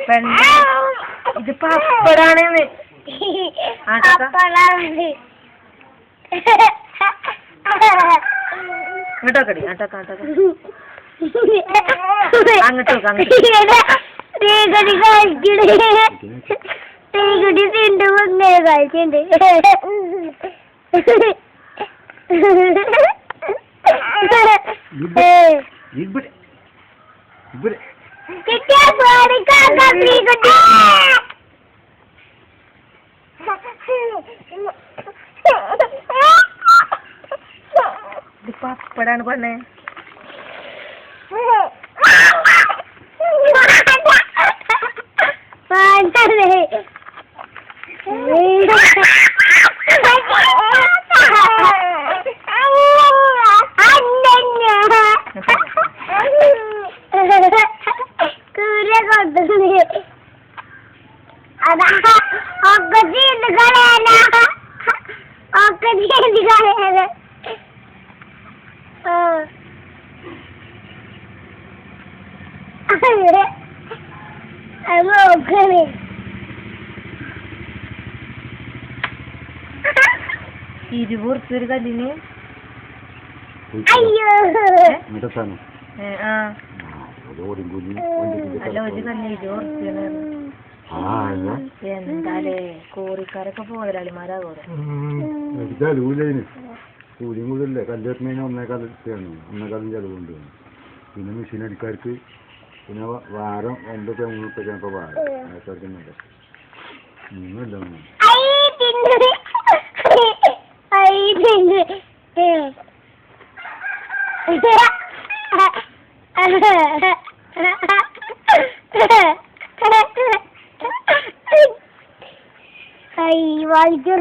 ഇത് പപ്പടാണ്. ഇങ്ങോട്ടോക്കടി അങ്ങോട്ടോക്ക അങ്ങോട്ടോക്ക പപ്പടാണ് പെണ്ണേ. ഒരു കല്ലിന് എന്താലേ കോറിക്കാരൊക്കെ പോരാളിമാരാ കൂലിയും കൂടിയല്ലേ കല്ലെത്തുന്നതിന് 1.25 1.25 ചെലവുണ്ട്. പിന്നെ മെഷീൻ അടിക്കാർക്ക് പിന്നെ വാരം 2-3 ഉറുപ്പികയൊക്കെ വാരം ആൾക്കാർക്കുന്നില്ല. നിങ്ങളല്ല വായിച്ചു